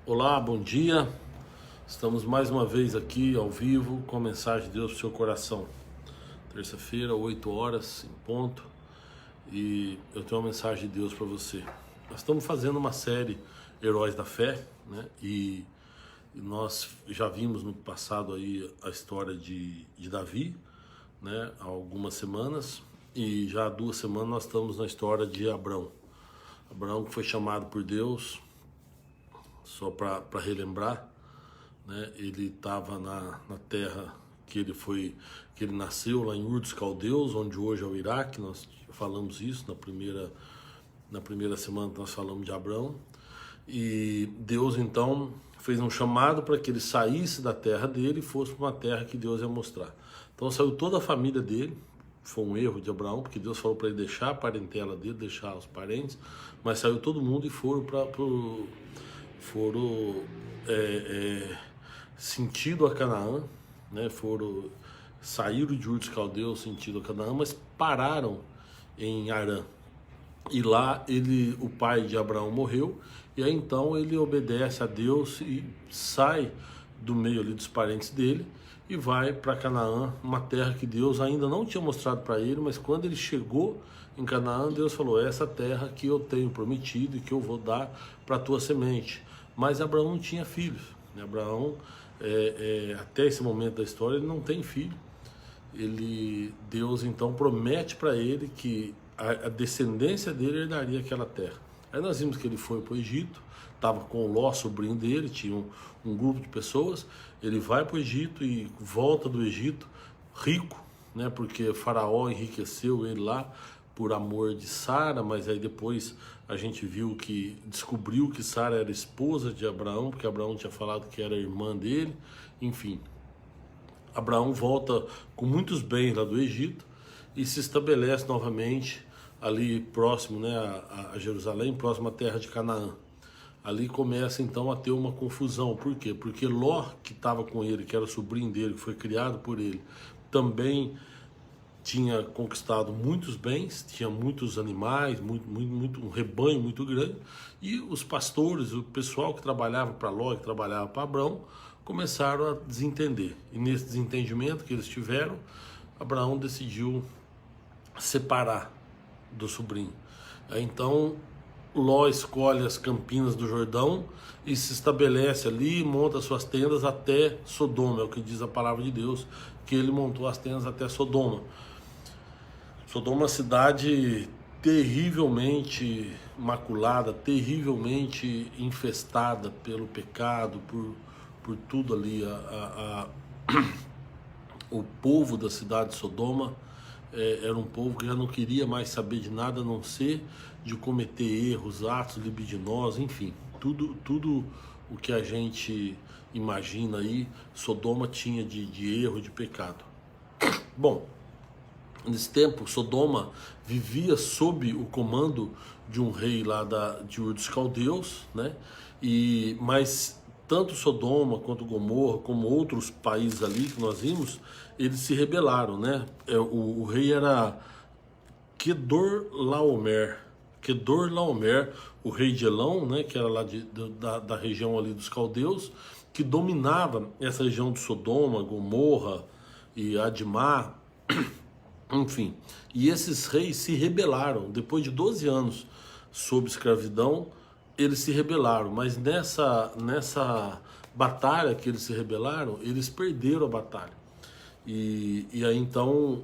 Olá, bom dia. Estamos mais uma vez aqui ao vivo com a mensagem de Deus para o seu coração. Terça-feira, 8 horas em ponto, e eu tenho uma mensagem de Deus para você. Nós estamos fazendo uma série Heróis da Fé, né? E nós já vimos no passado aí a história de Davi, né? Há algumas semanas, e já há 2 semanas nós estamos na história de Abrão. Abraão que foi chamado por Deus, só para relembrar, né? Ele estava na terra que ele nasceu, lá em Ur dos Caldeus, onde hoje é o Iraque. Nós falamos isso na primeira semana que nós falamos de Abraão. E Deus então fez um chamado para que ele saísse da terra dele e fosse para uma terra que Deus ia mostrar. Então saiu toda a família dele. Foi um erro de Abraão, porque Deus falou para ele deixar a parentela dele, deixar os parentes, mas saiu todo mundo e foram sentido a Canaã, né? Saíram de Ur dos Caldeus sentido a Canaã, mas pararam em Harã. E lá o pai de Abraão morreu, e aí então ele obedece a Deus e sai do meio ali dos parentes dele e vai para Canaã, uma terra que Deus ainda não tinha mostrado para ele, mas quando ele chegou em Canaã, Deus falou: essa terra que eu tenho prometido e que eu vou dar para a tua semente. Mas Abraão não tinha filhos, né? Abraão, até esse momento da história, ele não tem filho. Deus então promete para ele que a descendência dele herdaria aquela terra. Aí nós vimos que ele foi para o Egito, estava com o Ló, sobrinho dele, tinha um grupo de pessoas. Ele vai para o Egito e volta do Egito rico, né? Porque Faraó enriqueceu ele lá por amor de Sara, mas aí depois a gente descobriu que Sara era esposa de Abraão, porque Abraão tinha falado que era irmã dele. Enfim, Abraão volta com muitos bens lá do Egito e se estabelece novamente ali próximo, né, a Jerusalém, próximo à terra de Canaã. Ali começa então a ter uma confusão. Por quê? Porque Ló, que estava com ele, que era sobrinho dele, que foi criado por ele, também tinha conquistado muitos bens, tinha muitos animais, um rebanho muito grande, e os pastores, o pessoal que trabalhava para Ló, que trabalhava para Abraão, começaram a desentender. E nesse desentendimento que eles tiveram, Abraão decidiu separar do sobrinho. Então Ló escolhe as campinas do Jordão e se estabelece ali, monta suas tendas até Sodoma. É o que diz a palavra de Deus, que ele montou as tendas até Sodoma. Sodoma é uma cidade terrivelmente maculada, terrivelmente infestada pelo pecado, por tudo ali. O povo da cidade de Sodoma era um povo que já não queria mais saber de nada a não ser de cometer erros, atos libidinosos, enfim, tudo o que a gente imagina aí, Sodoma tinha de erro, de pecado. Bom, nesse tempo, Sodoma vivia sob o comando de um rei lá de Ur dos Caldeus, né? Mas tanto Sodoma quanto Gomorra, como outros países ali que nós vimos, eles se rebelaram, né? O rei era Kedorlaomer, o rei de Elão, né? Que era lá da região ali dos caldeus, que dominava essa região de Sodoma, Gomorra e Admá, enfim. E esses reis se rebelaram, depois de 12 anos sob escravidão, eles se rebelaram, mas nessa batalha que eles se rebelaram, eles perderam a batalha. E aí então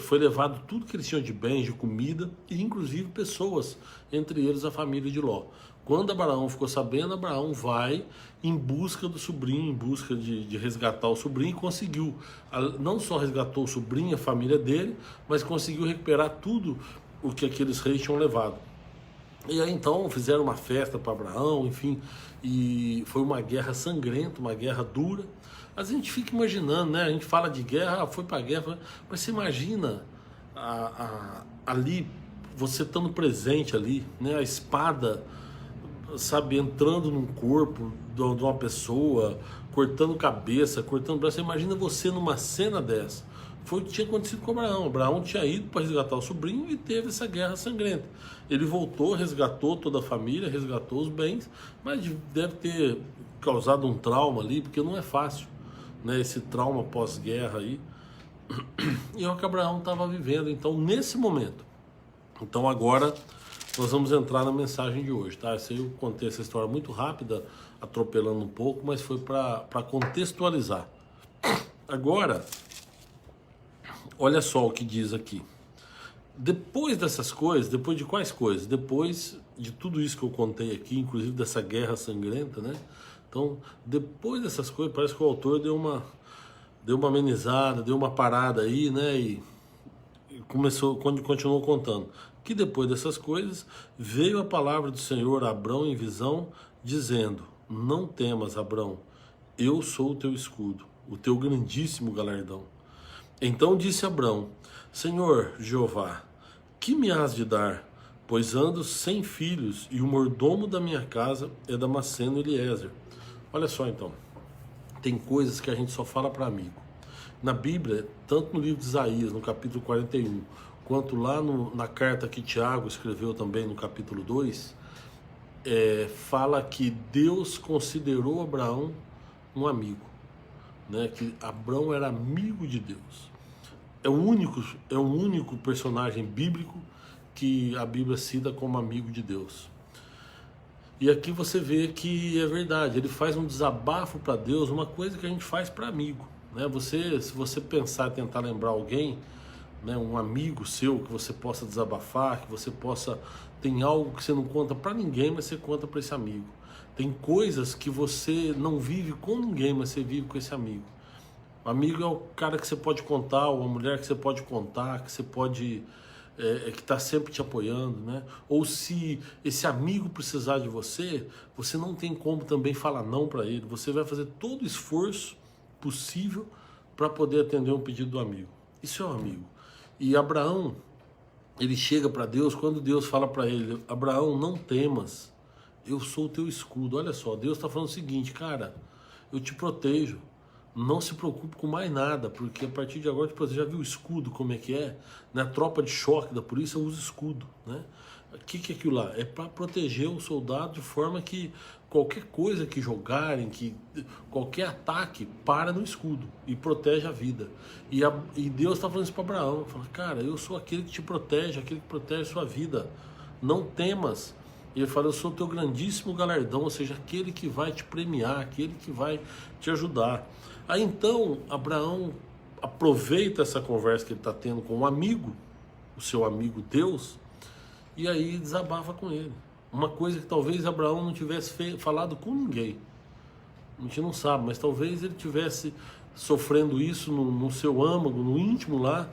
foi levado tudo que eles tinham de bens, de comida, e inclusive pessoas, entre eles a família de Ló. Quando Abraão ficou sabendo, Abraão vai em busca do sobrinho, em busca de resgatar o sobrinho, e conseguiu. Não só resgatou o sobrinho, a família dele, mas conseguiu recuperar tudo o que aqueles reis tinham levado. E aí então fizeram uma festa para Abraão, enfim, e foi uma guerra sangrenta, uma guerra dura. Mas a gente fica imaginando, né? A gente fala de guerra, foi para guerra, mas você imagina ali, você estando presente ali, né? A espada, sabe, entrando num corpo de uma pessoa, cortando cabeça, cortando braço. Você imagina você numa cena dessa, foi o que tinha acontecido com Abraão. Abraão tinha ido para resgatar o sobrinho e teve essa guerra sangrenta. Ele voltou, resgatou toda a família, resgatou os bens, mas deve ter causado um trauma ali, porque não é fácil, né, esse trauma pós-guerra aí. E é o que Abraão estava vivendo, então, nesse momento. Então, agora, nós vamos entrar na mensagem de hoje, tá? Eu contei essa história muito rápida, atropelando um pouco, mas foi para contextualizar. Agora, olha só o que diz aqui. Depois dessas coisas, depois de quais coisas? Depois de tudo isso que eu contei aqui, inclusive dessa guerra sangrenta, né? Então, depois dessas coisas, parece que o autor deu uma amenizada, deu uma parada aí, né? E começou, quando continuou contando, que depois dessas coisas veio a palavra do Senhor a Abrão em visão, dizendo: não temas, Abrão, eu sou o teu escudo, o teu grandíssimo galardão. Então disse Abrão: Senhor Jeová, que me has de dar? Pois ando sem filhos e o mordomo da minha casa é Damasceno Eliezer. Olha só então, tem coisas que a gente só fala para amigo. Na Bíblia, tanto no livro de Isaías, no capítulo 41, quanto lá na carta que Tiago escreveu também no capítulo 2, fala que Deus considerou Abraão um amigo, né? Que Abraão era amigo de Deus. É o único personagem bíblico que a Bíblia cita como amigo de Deus. E aqui você vê que é verdade, ele faz um desabafo para Deus, uma coisa que a gente faz para amigo, né? Se você pensar, tentar lembrar alguém, né, um amigo seu que você possa desabafar, que você possa, tem algo que você não conta para ninguém, mas você conta para esse amigo. Tem coisas que você não vive com ninguém, mas você vive com esse amigo. O amigo é o cara que você pode contar, ou a mulher que você pode contar, que você pode, que está sempre te apoiando, né? Ou se esse amigo precisar de você, você não tem como também falar não para ele. Você vai fazer todo o esforço possível para poder atender um pedido do amigo. Isso é um amigo. E Abraão, ele chega para Deus, quando Deus fala para ele: Abraão, não temas, eu sou o teu escudo. Olha só, Deus está falando o seguinte: cara, eu te protejo, não se preocupe com mais nada, porque a partir de agora você já viu o escudo, como é que é? Na tropa de choque da polícia usa escudo, né? O que é aquilo lá? É para proteger o soldado de forma que qualquer coisa que jogarem, qualquer ataque, para no escudo e protege a vida. E Deus está falando isso para Abraão: fala, cara, eu sou aquele que te protege, aquele que protege a sua vida, não temas. E ele fala: eu sou o teu grandíssimo galardão, ou seja, aquele que vai te premiar, aquele que vai te ajudar. Aí então Abraão aproveita essa conversa que ele está tendo com um amigo, o seu amigo Deus, e aí desabafa com ele. Uma coisa que talvez Abraão não tivesse falado com ninguém. A gente não sabe, mas talvez ele tivesse sofrendo isso no seu âmago, no íntimo lá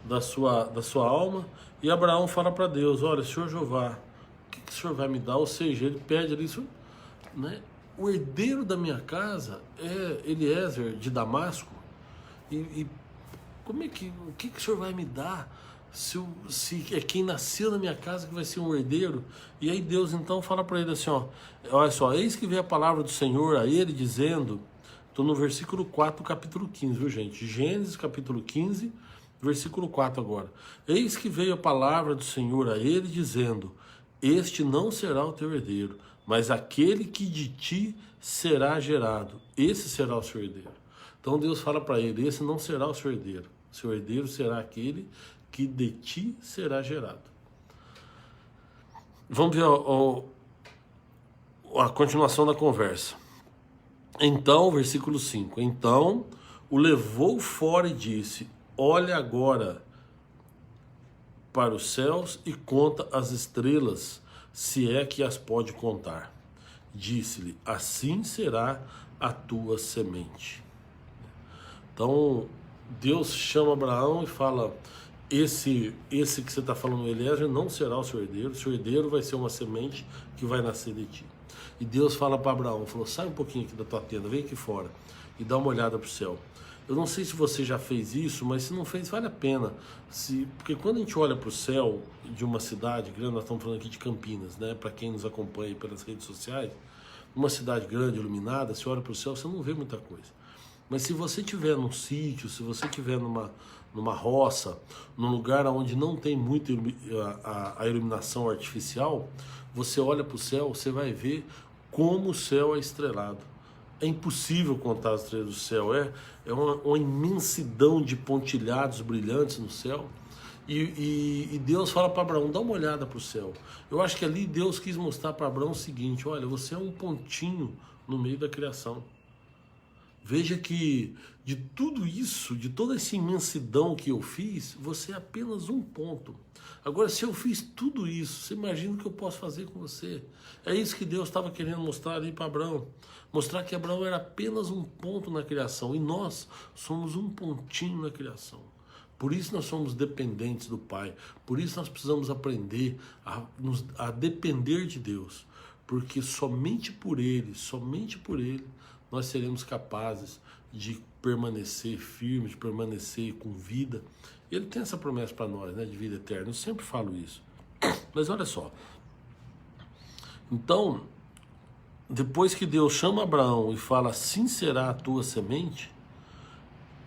da sua alma. E Abraão fala para Deus: olha, Senhor Jeová, o que o Senhor vai me dar? Ou seja, ele pede ali, né? O herdeiro da minha casa é Eliezer de Damasco. E como é o que o Senhor vai me dar? Se é quem nasceu na minha casa que vai ser um herdeiro. E aí Deus então fala para ele assim: ó, olha só, eis que veio a palavra do Senhor a ele dizendo, estou no versículo 4 do capítulo 15, viu gente? Gênesis capítulo 15, versículo 4 agora. Eis que veio a palavra do Senhor a ele dizendo: este não será o teu herdeiro, mas aquele que de ti será gerado, esse será o seu herdeiro. Então Deus fala para ele: esse não será o seu herdeiro, seu herdeiro será aquele que de ti será gerado. Vamos ver a continuação da conversa. Então, versículo 5. Então o levou fora e disse: olha agora para os céus e conta as estrelas, se é que as pode contar. Disse-lhe: assim será a tua semente. Então Deus chama Abraão e fala: esse que você está falando, Eliezer, não será o seu herdeiro vai ser uma semente que vai nascer de ti. E Deus fala para Abraão, falou: sai um pouquinho aqui da tua tenda, vem aqui fora e dá uma olhada para o céu. Eu não sei se você já fez isso, mas se não fez, vale a pena. Porque quando a gente olha para o céu de uma cidade grande, nós estamos falando aqui de Campinas, né? Para quem nos acompanha pelas redes sociais, uma cidade grande, iluminada, você olha para o céu, você não vê muita coisa. Mas se você estiver num sítio, se você estiver numa roça, num lugar onde não tem muito a iluminação artificial, você olha para o céu, você vai ver como o céu é estrelado. É impossível contar as estrelas do céu, é uma imensidão de pontilhados brilhantes no céu. E Deus fala para Abraão, dá uma olhada para o céu. Eu acho que ali Deus quis mostrar para Abraão o seguinte, olha, você é um pontinho no meio da criação. Veja que de tudo isso, de toda essa imensidão que eu fiz, você é apenas um ponto. Agora, se eu fiz tudo isso, você imagina o que eu posso fazer com você. É isso que Deus estava querendo mostrar ali para Abraão. Mostrar que Abraão era apenas um ponto na criação. E nós somos um pontinho na criação. Por isso nós somos dependentes do Pai. Por isso nós precisamos aprender a depender de Deus. Porque somente por Ele, nós seremos capazes de permanecer firme, de permanecer com vida. Ele tem essa promessa para nós, né, de vida eterna. Eu sempre falo isso. Mas olha só. Então, depois que Deus chama Abraão e fala, assim será a tua semente,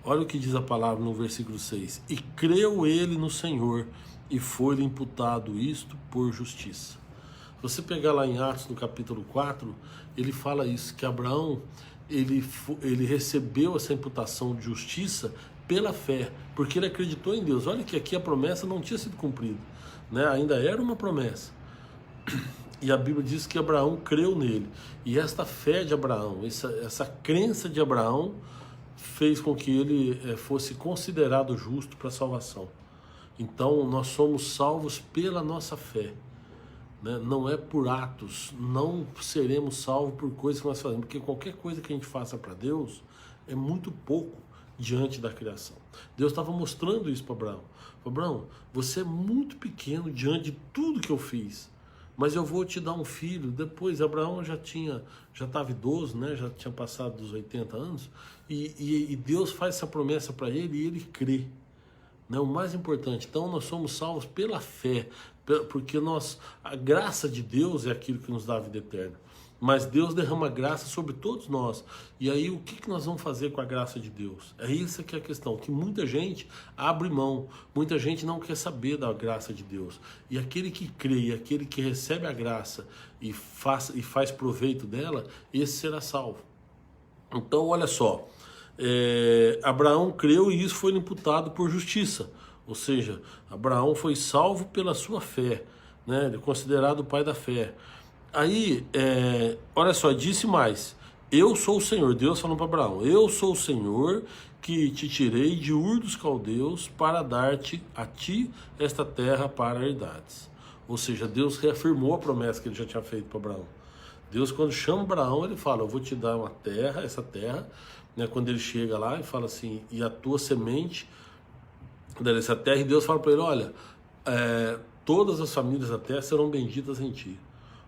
olha o que diz a palavra no versículo 6. E creu ele no Senhor, e foi-lhe imputado isto por justiça. Se você pegar lá em Atos, no capítulo 4, ele fala isso, que Abraão, ele recebeu essa imputação de justiça pela fé, porque ele acreditou em Deus. Olha que aqui a promessa não tinha sido cumprida, né? Ainda era uma promessa. E a Bíblia diz que Abraão creu nele. E esta fé de Abraão, essa crença de Abraão, fez com que ele fosse considerado justo para a salvação. Então nós somos salvos pela nossa fé, né? Não é por atos, não seremos salvos por coisas que nós fazemos, porque qualquer coisa que a gente faça para Deus é muito pouco diante da criação. Deus estava mostrando isso para Abraão. Abraão, você é muito pequeno diante de tudo que eu fiz, mas eu vou te dar um filho. Depois Abraão já estava idoso, né? Já tinha passado dos 80 anos, e Deus faz essa promessa para ele e ele crê, né? O mais importante, então nós somos salvos pela fé, porque a graça de Deus é aquilo que nos dá a vida eterna. Mas Deus derrama graça sobre todos nós. E aí o que nós vamos fazer com a graça de Deus? É isso que é a questão, que muita gente abre mão, muita gente não quer saber da graça de Deus. E aquele que crê, aquele que recebe a graça e faz proveito dela, esse será salvo. Então olha só, Abraão creu e isso foi imputado por justiça. Ou seja, Abraão foi salvo pela sua fé, né? Ele é considerado o pai da fé. Aí, olha só, disse mais, eu sou o Senhor, Deus falando para Abraão, eu sou o Senhor que te tirei de Ur dos Caldeus para dar-te a ti esta terra para herdades. Ou seja, Deus reafirmou a promessa que ele já tinha feito para Abraão. Deus, quando chama Abraão, ele fala, eu vou te dar uma terra, essa terra, né? Quando ele chega lá e fala assim, e a tua semente dessa terra, e Deus fala para ele, olha, todas as famílias da terra serão benditas em ti.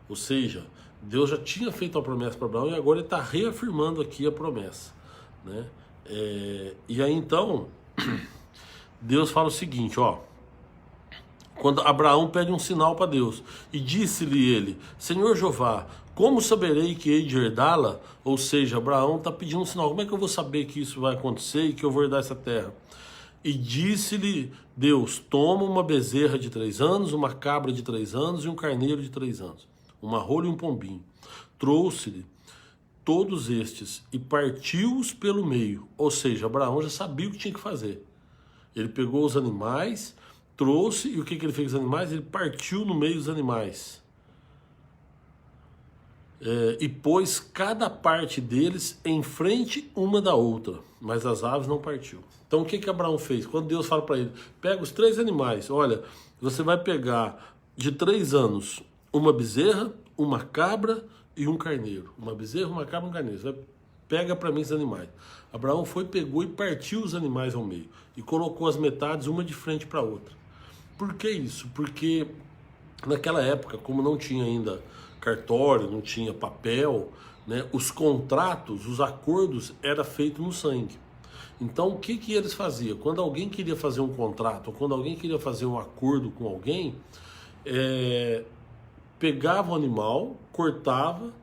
Ou seja, Deus já tinha feito a promessa para Abraão e agora ele está reafirmando aqui a promessa, né? E aí então, Deus fala o seguinte, ó, quando Abraão pede um sinal para Deus, e disse-lhe ele, Senhor Jeová, como saberei que hei de herdá-la? Ou seja, Abraão está pedindo um sinal, como é que eu vou saber que isso vai acontecer e que eu vou herdar essa terra? E disse-lhe Deus, toma uma bezerra de 3 anos, uma cabra de 3 anos e um carneiro de 3 anos. Uma rola e um pombinho. Trouxe-lhe todos estes e partiu-os pelo meio. Ou seja, Abraão já sabia o que tinha que fazer. Ele pegou os animais, trouxe, e o que ele fez com os animais? Ele partiu no meio dos animais. E pôs cada parte deles em frente uma da outra, mas as aves não partiu. Então o que Abraão fez? Quando Deus fala para ele, pega os 3 animais, olha, você vai pegar de 3 anos uma bezerra, uma cabra e um carneiro. Uma bezerra, uma cabra e um carneiro. Você pega para mim esses animais. Abraão pegou e partiu os animais ao meio. E colocou as metades uma de frente para a outra. Por que isso? Porque naquela época, como não tinha ainda cartório, não tinha papel, né, os contratos, os acordos eram feitos no sangue. Então o que eles faziam? Quando alguém queria fazer um contrato, ou quando alguém queria fazer um acordo com alguém, pegava o animal, cortava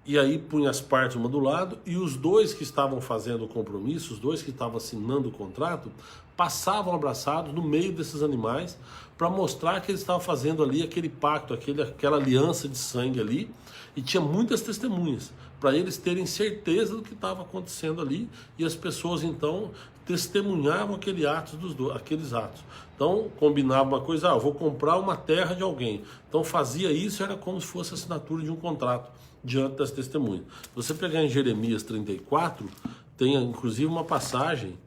e aí punha as partes uma do lado, e os dois que estavam fazendo o compromisso, os dois que estavam assinando o contrato, passavam abraçados no meio desses animais, para mostrar que eles estavam fazendo ali aquele pacto, aquela aliança de sangue ali, e tinha muitas testemunhas, para eles terem certeza do que estava acontecendo ali, e as pessoas então testemunhavam aqueles atos. Então combinava uma coisa, eu vou comprar uma terra de alguém, então fazia isso, era como se fosse a assinatura de um contrato diante das testemunhas. Se você pegar em Jeremias 34, tem inclusive uma passagem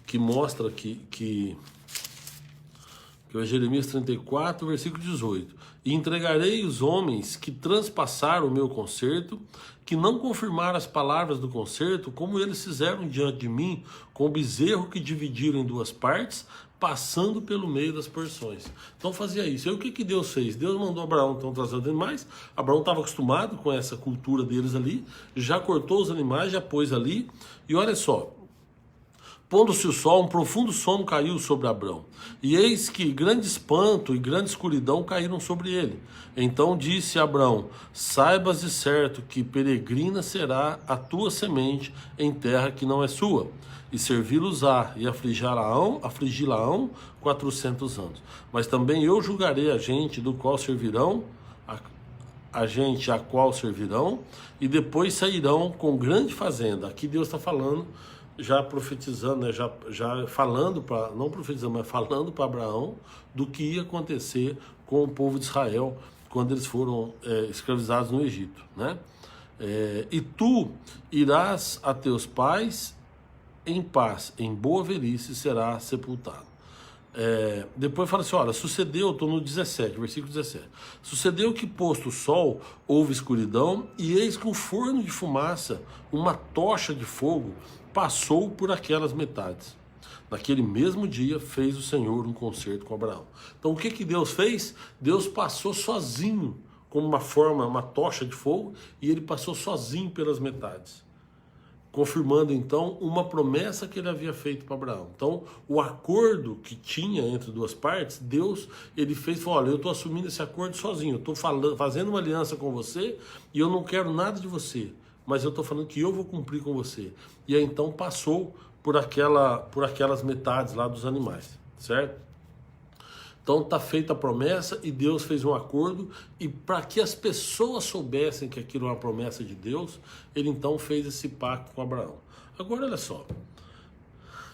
que mostra que é Jeremias 34, versículo 18. E entregarei os homens que transpassaram o meu concerto, que não confirmaram as palavras do concerto, como eles fizeram diante de mim, com o bezerro que dividiram em duas partes, passando pelo meio das porções. Então fazia isso. E o que Deus fez? Deus mandou Abraão então trazer os animais. Abraão estava acostumado com essa cultura deles ali, já cortou os animais, já pôs ali, e olha só, pondo-se o sol, um profundo sono caiu sobre Abrão. E eis que grande espanto e grande escuridão caíram sobre ele. Então disse Abrão: saibas de certo que peregrina será a tua semente em terra que não é sua, e servi-los-á e afligi-la-ão 400 anos. Mas também eu julgarei a gente do qual servirão, a gente a qual servirão, e depois sairão com grande fazenda. Aqui Deus está falando, já profetizando, né, já falando para, não profetizando, mas falando para Abraão do que ia acontecer com o povo de Israel quando eles foram escravizados no Egito, né? E tu irás a teus pais em paz, em boa velhice será sepultado. Depois fala assim, olha, sucedeu, estou no 17, versículo 17. Sucedeu que posto o sol, houve escuridão, e eis que um forno de fumaça, uma tocha de fogo, passou por aquelas metades. Naquele mesmo dia fez o Senhor um concerto com Abraão. Então o que Deus fez? Deus passou sozinho, como uma tocha de fogo, e ele passou sozinho pelas metades, confirmando então uma promessa que ele havia feito para Abraão. Então o acordo que tinha entre duas partes, Deus, ele fez, falou, olha, eu estou assumindo esse acordo sozinho, eu estou fazendo uma aliança com você, e eu não quero nada de você, mas eu estou falando que eu vou cumprir com você. E aí então passou por aquelas metades lá dos animais, certo? Então está feita a promessa e Deus fez um acordo, e para que as pessoas soubessem que aquilo era uma promessa de Deus, ele então fez esse pacto com Abraão. Agora olha só,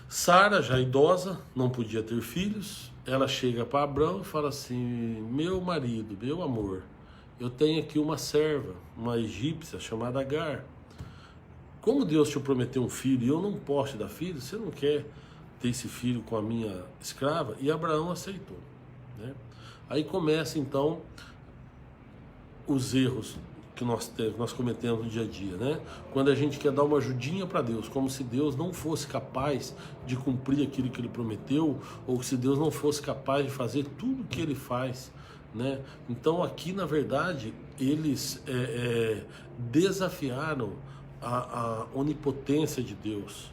Sara, já idosa, não podia ter filhos, ela chega para Abraão e fala assim, meu marido, meu amor, eu tenho aqui uma serva, uma egípcia chamada Agar. Como Deus te prometeu um filho e eu não posso te dar filho, você não quer ter esse filho com a minha escrava? E Abraão aceitou, né? Aí começa então os erros que nós cometemos no dia a dia, né? Quando a gente quer dar uma ajudinha para Deus, como se Deus não fosse capaz de cumprir aquilo que ele prometeu, ou se Deus não fosse capaz de fazer tudo o que ele faz, né? Então aqui na verdade eles desafiaram a onipotência de Deus,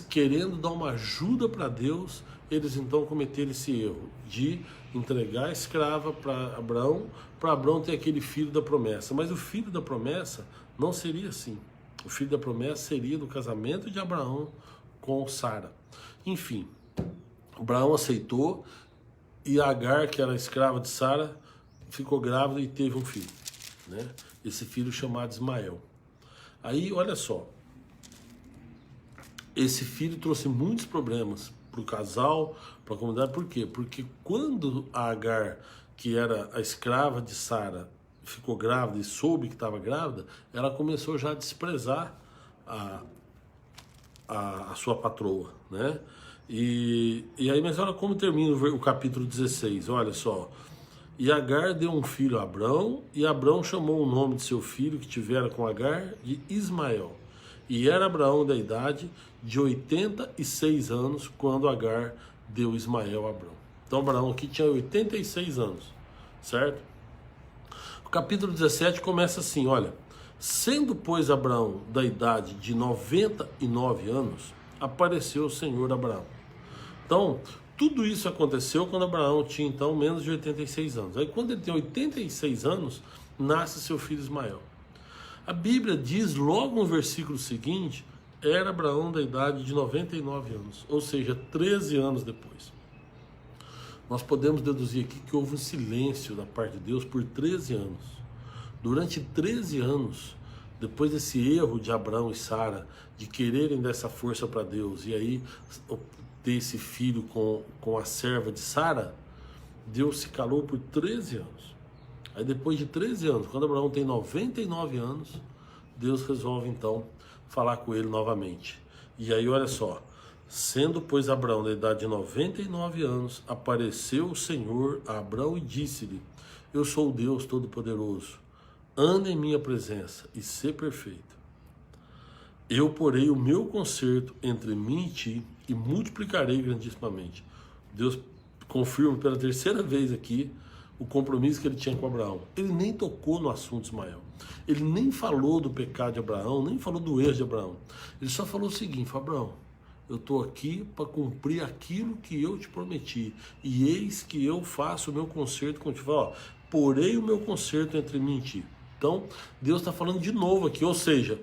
querendo dar uma ajuda para Deus, eles então cometeram esse erro de entregar a escrava para Abraão ter aquele filho da promessa. Mas o filho da promessa não seria assim. O filho da promessa seria do casamento de Abraão com Sara. Enfim, Abraão aceitou, e Agar, que era a escrava de Sara, ficou grávida e teve um filho, né? Esse filho chamado Ismael. Aí, olha só, esse filho trouxe muitos problemas para o casal, para a comunidade. Por quê? Porque quando a Agar, que era a escrava de Sara, ficou grávida e soube que estava grávida, ela começou já a desprezar a sua patroa, né? E aí, mas olha como termina o capítulo 16, olha só. E Agar deu um filho a Abrão, e Abrão chamou o nome de seu filho que tivera com Agar de Ismael. E era Abraão da idade de 86 anos quando Agar deu Ismael a Abrão. Então Abraão aqui tinha 86 anos, certo? O capítulo 17 começa assim, olha. Sendo, pois, Abraão da idade de 99 anos, apareceu o Senhor a Abraão. Então, tudo isso aconteceu quando Abraão tinha, então, menos de 86 anos. Aí, quando ele tem 86 anos, nasce seu filho Ismael. A Bíblia diz logo no versículo seguinte, era Abraão da idade de 99 anos, ou seja, 13 anos depois. Nós podemos deduzir aqui que houve um silêncio da parte de Deus por 13 anos. Durante 13 anos, depois desse erro de Abraão e Sara, de quererem dar essa força para Deus, e aí ter esse filho com a serva de Sara, Deus se calou por 13 anos. Aí depois de 13 anos, quando Abraão tem 99 anos, Deus resolve então falar com ele novamente. E aí olha só, sendo pois Abraão da idade de 99 anos, apareceu o Senhor a Abraão e disse-lhe, eu sou o Deus Todo-Poderoso, anda em minha presença e sê perfeito. Eu porei o meu conserto entre mim e ti e multiplicarei grandissimamente. Deus confirma pela terceira vez aqui o compromisso que ele tinha com Abraão. Ele nem tocou no assunto Ismael. Ele nem falou do pecado de Abraão, nem falou do erro de Abraão. Ele só falou o seguinte, Abraão, eu estou aqui para cumprir aquilo que eu te prometi. E eis que eu faço o meu conserto contigo. Ó, porei o meu conserto entre mim e ti. Então, Deus está falando de novo aqui, ou seja,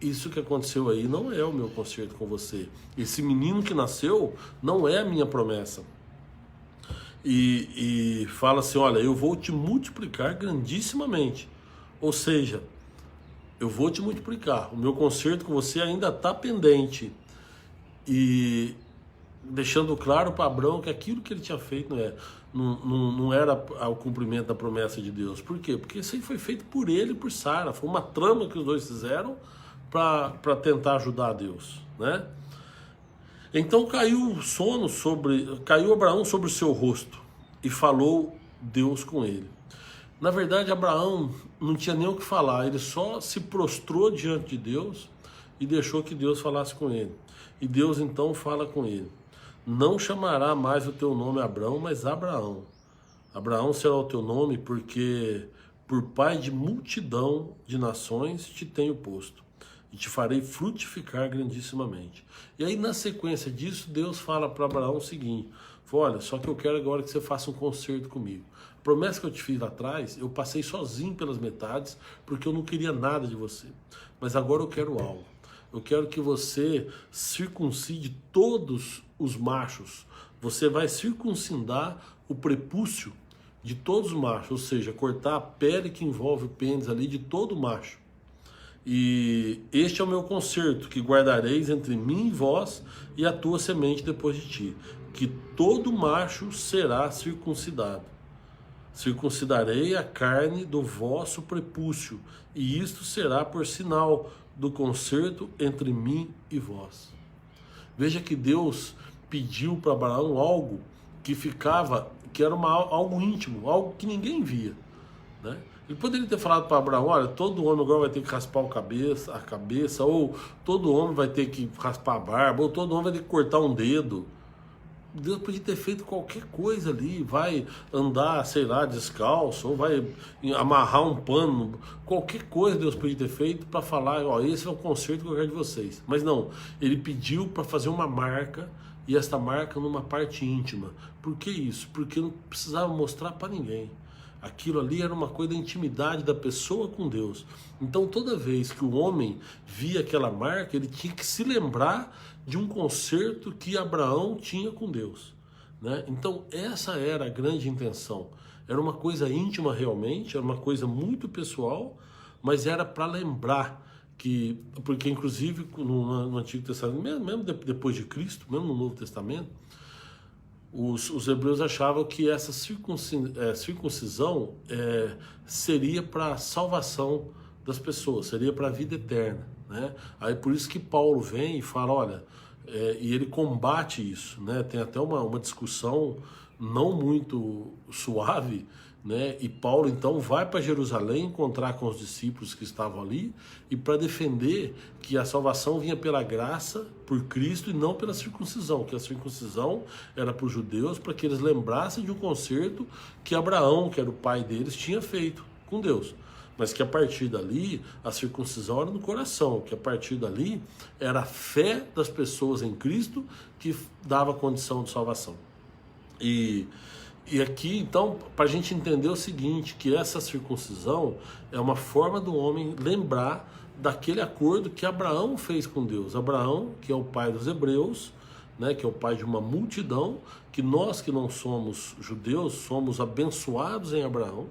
isso que aconteceu aí não é o meu conserto com você. Esse menino que nasceu não é a minha promessa. E fala assim, olha, eu vou te multiplicar grandissimamente. Ou seja, eu vou te multiplicar. O meu conserto com você ainda está pendente. E deixando claro para Abraão que aquilo que ele tinha feito não era o cumprimento da promessa de Deus. Por quê? Porque isso aí foi feito por ele e por Sara. Foi uma trama que os dois fizeram para tentar ajudar a Deus, né? Então caiu Abraão sobre o seu rosto e falou Deus com ele. Na verdade, Abraão não tinha nem o que falar, ele só se prostrou diante de Deus e deixou que Deus falasse com ele. E Deus então fala com ele, não chamará mais o teu nome Abraão, mas Abraão. Abraão será o teu nome porque por pai de multidão de nações te tenho posto. E te farei frutificar grandissimamente. E aí na sequência disso, Deus fala para Abraão o seguinte, olha, só que eu quero agora que você faça um concerto comigo. A promessa que eu te fiz lá atrás, eu passei sozinho pelas metades, porque eu não queria nada de você. Mas agora eu quero algo. Eu quero que você circuncide todos os machos. Você vai circuncidar o prepúcio de todos os machos, ou seja, cortar a pele que envolve o pênis ali de todo macho. E este é o meu concerto, que guardareis entre mim e vós e a tua semente depois de ti, que todo macho será circuncidado. Circuncidarei a carne do vosso prepúcio, e isto será por sinal do concerto entre mim e vós. Veja que Deus pediu para Abraão algo que era algo íntimo, algo que ninguém via, né? Ele poderia ter falado para Abraão, olha, todo homem agora vai ter que raspar a cabeça, ou todo homem vai ter que raspar a barba, ou todo homem vai ter que cortar um dedo. Deus podia ter feito qualquer coisa ali, vai andar, sei lá, descalço, ou vai amarrar um pano, qualquer coisa Deus podia ter feito para falar, ó, esse é o conserto que eu quero de vocês. Mas não, ele pediu para fazer uma marca, e esta marca numa parte íntima. Por que isso? Porque não precisava mostrar para ninguém. Aquilo ali era uma coisa da intimidade da pessoa com Deus. Então toda vez que o homem via aquela marca, ele tinha que se lembrar de um concerto que Abraão tinha com Deus, né? Então essa era a grande intenção. Era uma coisa íntima realmente, era uma coisa muito pessoal, mas era para lembrar porque inclusive no Antigo Testamento, mesmo depois de Cristo, mesmo no Novo Testamento, os hebreus achavam que essa circuncisão seria para a salvação das pessoas, seria para a vida eterna, né? Aí por isso que Paulo vem e fala, olha, e ele combate isso, né? Tem até uma discussão não muito suave, né? E Paulo então vai para Jerusalém encontrar com os discípulos que estavam ali e para defender que a salvação vinha pela graça, por Cristo, e não pela circuncisão, que a circuncisão era para os judeus, para que eles lembrassem de um concerto que Abraão, que era o pai deles, tinha feito com Deus. Mas que a partir dali, a circuncisão era no coração, que a partir dali era a fé das pessoas em Cristo que dava condição de salvação. E E aqui, então, para a gente entender o seguinte, que essa circuncisão é uma forma do homem lembrar daquele acordo que Abraão fez com Deus. Abraão, que é o pai dos hebreus, né, que é o pai de uma multidão, que nós que não somos judeus, somos abençoados em Abraão.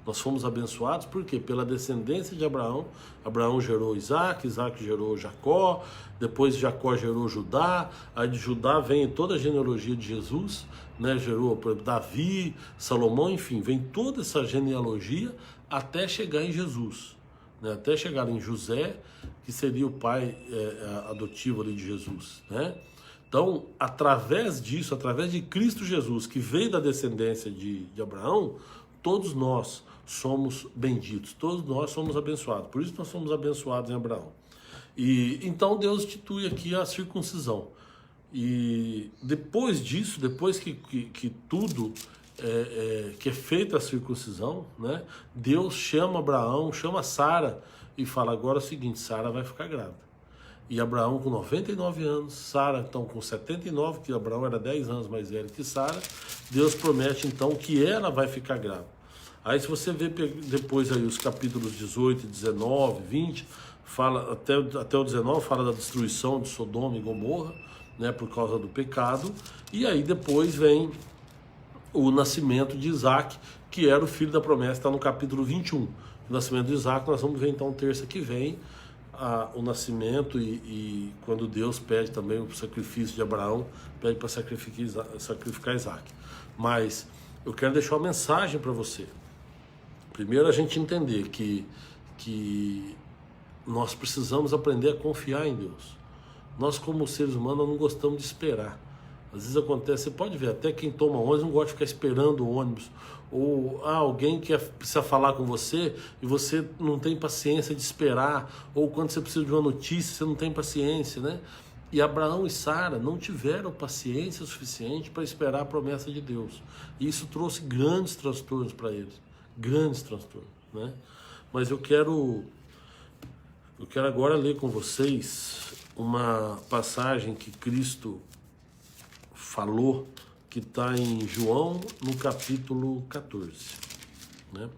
Nós fomos abençoados, por quê? Pela descendência de Abraão. Abraão gerou Isaac, Isaac gerou Jacó, depois Jacó gerou Judá, aí de Judá vem toda a genealogia de Jesus, né? Gerou por exemplo, Davi, Salomão, enfim, vem toda essa genealogia até chegar em Jesus, né? Até chegar em José, que seria o pai adotivo ali de Jesus, né? Então, através disso, através de Cristo Jesus, que veio da descendência de Abraão, todos nós somos benditos, todos nós somos abençoados. Por isso nós somos abençoados em Abraão. E então Deus institui aqui a circuncisão. E depois disso, depois que tudo que é feita a circuncisão, né, Deus chama Abraão, chama Sara e fala: agora é o seguinte, Sara vai ficar grávida. E Abraão com 99 anos, Sara então com 79, que Abraão era 10 anos mais velho que Sara, Deus promete então que ela vai ficar grávida. Aí se você vê depois aí os capítulos 18, 19, 20, fala, até o 19 fala da destruição de Sodoma e Gomorra, né, por causa do pecado, e aí depois vem o nascimento de Isaac, que era o filho da promessa, está no capítulo 21. O nascimento de Isaac, nós vamos ver então terça que vem, o nascimento e quando Deus pede também o sacrifício de Abraão, pede para sacrificar Isaac. Mas eu quero deixar uma mensagem para você. Primeiro a gente entender que nós precisamos aprender a confiar em Deus. Nós como seres humanos não gostamos de esperar. Às vezes acontece, você pode ver, até quem toma ônibus não gosta de ficar esperando o ônibus. Ou alguém que precisa falar com você e você não tem paciência de esperar. Ou quando você precisa de uma notícia, você não tem paciência, né? E Abraão e Sara não tiveram paciência suficiente para esperar a promessa de Deus. E isso trouxe grandes transtornos para eles. Grandes transtornos, né? Mas eu quero agora ler com vocês uma passagem que Cristo falou, que está em João, no capítulo 14, né?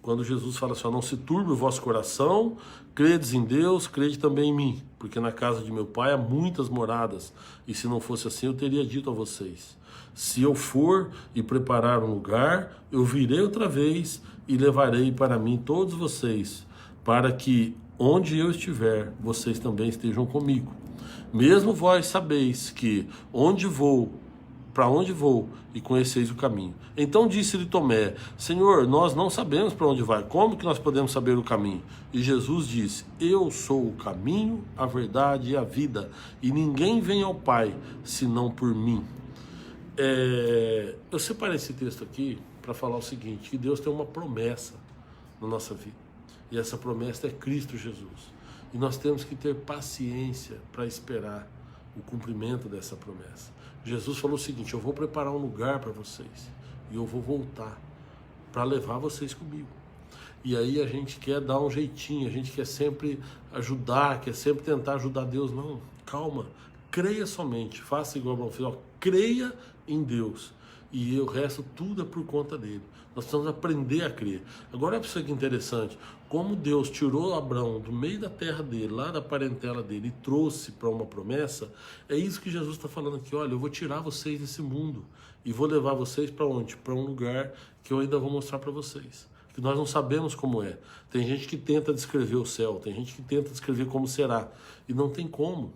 Quando Jesus fala assim: não se turbe o vosso coração, credes em Deus, crede também em mim, porque na casa de meu pai há muitas moradas, e se não fosse assim eu teria dito a vocês. Se eu for e preparar um lugar, eu virei outra vez e levarei para mim todos vocês, para que onde eu estiver, vocês também estejam comigo. Mesmo vós sabeis que para onde vou, e conheceis o caminho. Então disse-lhe Tomé: Senhor, nós não sabemos para onde vai, como que nós podemos saber o caminho? E Jesus disse: eu sou o caminho, a verdade e a vida, e ninguém vem ao Pai, senão por mim. Eu separei esse texto aqui para falar o seguinte, que Deus tem uma promessa na nossa vida, e essa promessa é Cristo Jesus, e nós temos que ter paciência para esperar o cumprimento dessa promessa. Jesus falou o seguinte: eu vou preparar um lugar para vocês, e eu vou voltar para levar vocês comigo. E aí a gente quer dar um jeitinho, a gente quer sempre ajudar, quer sempre tentar ajudar Deus. Não, calma, creia somente, faça igual Abraão fez, creia em Deus, e o resto tudo é por conta dele. Nós precisamos aprender a crer. Agora, olha para isso que interessante, como Deus tirou Abraão do meio da terra dele, lá da parentela dele, e trouxe para uma promessa. É isso que Jesus está falando aqui: olha, eu vou tirar vocês desse mundo e vou levar vocês para onde? Para um lugar que eu ainda vou mostrar para vocês, que nós não sabemos como é. Tem gente que tenta descrever o céu, tem gente que tenta descrever como será, e não tem como,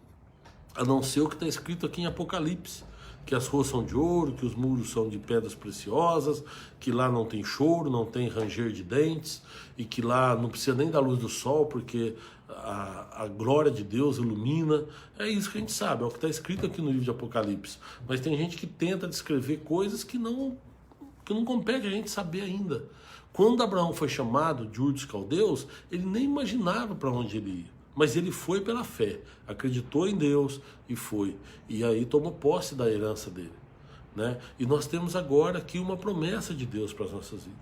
a não ser o que está escrito aqui em Apocalipse, que as ruas são de ouro, que os muros são de pedras preciosas, que lá não tem choro, não tem ranger de dentes, e que lá não precisa nem da luz do sol, porque a glória de Deus ilumina. É isso que a gente sabe, é o que está escrito aqui no livro de Apocalipse. Mas tem gente que tenta descrever coisas que não compete a gente saber ainda. Quando Abraão foi chamado de Ur dos Caldeus, ele nem imaginava para onde ele ia. Mas ele foi pela fé, acreditou em Deus e foi. E aí tomou posse da herança dele, né? E nós temos agora aqui uma promessa de Deus para as nossas vidas.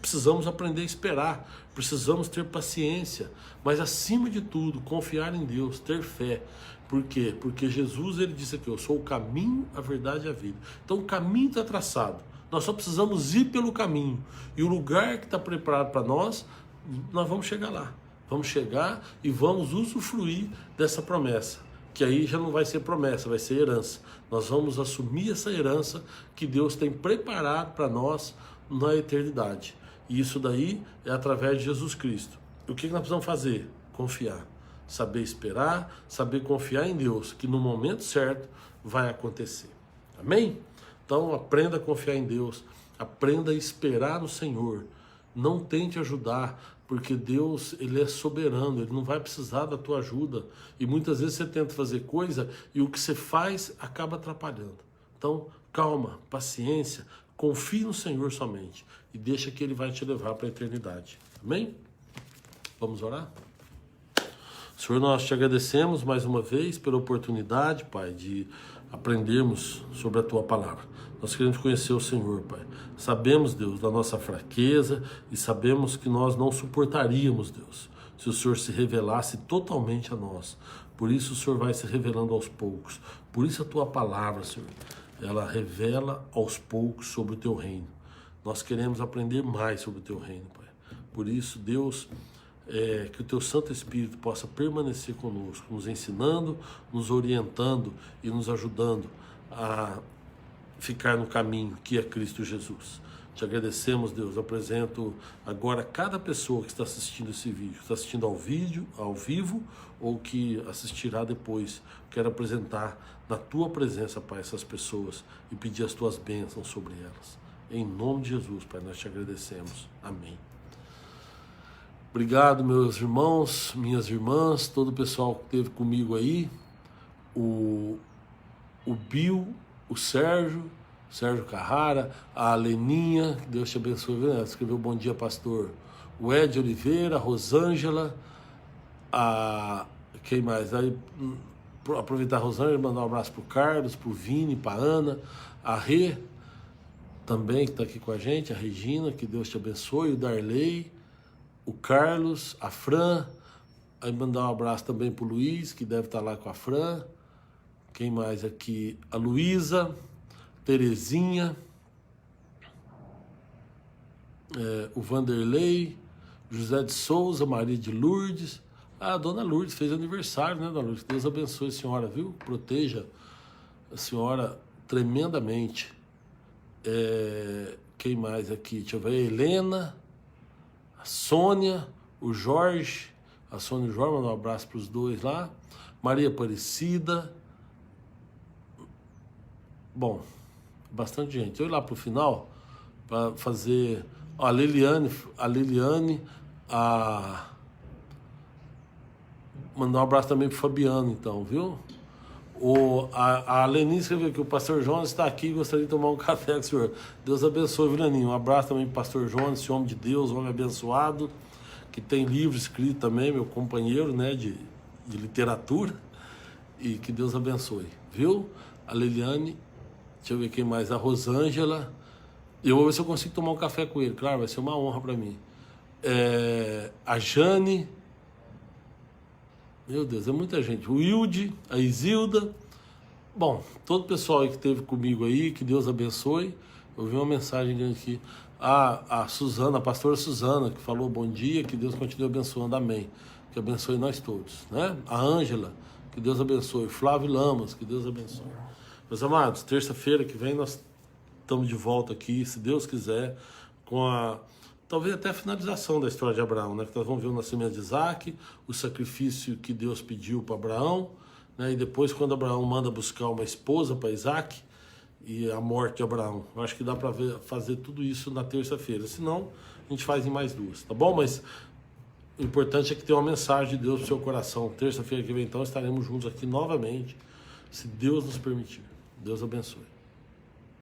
Precisamos aprender a esperar, precisamos ter paciência, mas acima de tudo, confiar em Deus, ter fé. Por quê? Porque Jesus, ele disse aqui: eu sou o caminho, a verdade e a vida. Então o caminho está traçado. Nós só precisamos ir pelo caminho. E o lugar que está preparado para nós vamos chegar lá. Vamos chegar e vamos usufruir dessa promessa. Que aí já não vai ser promessa, vai ser herança. Nós vamos assumir essa herança que Deus tem preparado para nós na eternidade. E isso daí é através de Jesus Cristo. E o que nós precisamos fazer? Confiar. Saber esperar, saber confiar em Deus, que no momento certo vai acontecer. Amém? Então aprenda a confiar em Deus, aprenda a esperar no Senhor. Não tente ajudar, porque Deus, Ele é soberano, Ele não vai precisar da tua ajuda. E muitas vezes você tenta fazer coisa e o que você faz acaba atrapalhando. Então, calma, paciência, confie no Senhor somente e deixa que Ele vai te levar para a eternidade. Amém? Vamos orar? Senhor, nós te agradecemos mais uma vez pela oportunidade, Pai, de aprendermos sobre a Tua Palavra. Nós queremos conhecer o Senhor, Pai. Sabemos, Deus, da nossa fraqueza e sabemos que nós não suportaríamos, Deus, se o Senhor se revelasse totalmente a nós. Por isso o Senhor vai se revelando aos poucos. Por isso a Tua Palavra, Senhor, ela revela aos poucos sobre o Teu reino. Nós queremos aprender mais sobre o Teu reino, Pai. Por isso, Deus, que o Teu Santo Espírito possa permanecer conosco, nos ensinando, nos orientando e nos ajudando a ficar no caminho que é Cristo Jesus. Te agradecemos, Deus. Apresento agora cada pessoa que está assistindo esse vídeo, que está assistindo ao vivo ou que assistirá depois. Quero apresentar na Tua presença, Pai, essas pessoas e pedir as Tuas bênçãos sobre elas. Em nome de Jesus, Pai, nós te agradecemos. Amém. Obrigado, meus irmãos, minhas irmãs, todo o pessoal que esteve comigo aí, o Bill, o Sérgio Carrara, a Leninha, que Deus te abençoe, ela escreveu bom dia, pastor, o Ed Oliveira, a Rosângela, quem mais? Aí, aproveitar a Rosângela, mandar um abraço para o Carlos, para o Vini, para a Ana, a Rê, também que está aqui com a gente, a Regina, que Deus te abençoe, o Darley, o Carlos, a Fran, aí mandar um abraço também para o Luiz, que deve estar lá com a Fran. Quem mais aqui? A Luísa, Terezinha, o Vanderlei, José de Souza, Maria de Lourdes. A dona Lourdes fez aniversário, né, dona Lourdes? Deus abençoe a senhora, viu? Proteja a senhora tremendamente. Quem mais aqui? Deixa eu ver, a Helena, a Sônia, o Jorge, a Sônia e o Jorge, mandar um abraço para os dois lá. Maria Aparecida. Bom, bastante gente. Eu ir lá para o final para fazer. A Liliane, mandar um abraço também para o Fabiano, então, viu? A Leninha escreveu que o pastor Jonas está aqui e gostaria de tomar um café com o senhor. Deus abençoe, viu, Leninha? Um abraço também para o pastor Jonas, esse homem de Deus, homem abençoado, que tem livro escrito também, meu companheiro, né, de literatura, e que Deus abençoe, viu? A Liliane, deixa eu ver quem mais, a Rosângela, eu vou ver se eu consigo tomar um café com ele, claro, vai ser uma honra para mim. A Jane, meu Deus, é muita gente. O Wilde, a Isilda. Bom, todo o pessoal aí que esteve comigo aí, que Deus abençoe. Eu vi uma mensagem aqui. A Suzana, a pastora Suzana, que falou bom dia, que Deus continue abençoando, amém. Que abençoe nós todos, né? A Ângela, que Deus abençoe. Flávio Lamas, que Deus abençoe. Meus amados, terça-feira que vem nós estamos de volta aqui, se Deus quiser, com talvez até a finalização da história de Abraão, né? Que nós vamos ver o nascimento de Isaac, o sacrifício que Deus pediu para Abraão, né? E depois quando Abraão manda buscar uma esposa para Isaac e a morte de Abraão. Eu acho que dá para fazer tudo isso na terça-feira, senão a gente faz em mais duas, tá bom? Mas o importante é que tenha uma mensagem de Deus no seu coração. Terça-feira que vem então estaremos juntos aqui novamente, se Deus nos permitir. Deus abençoe.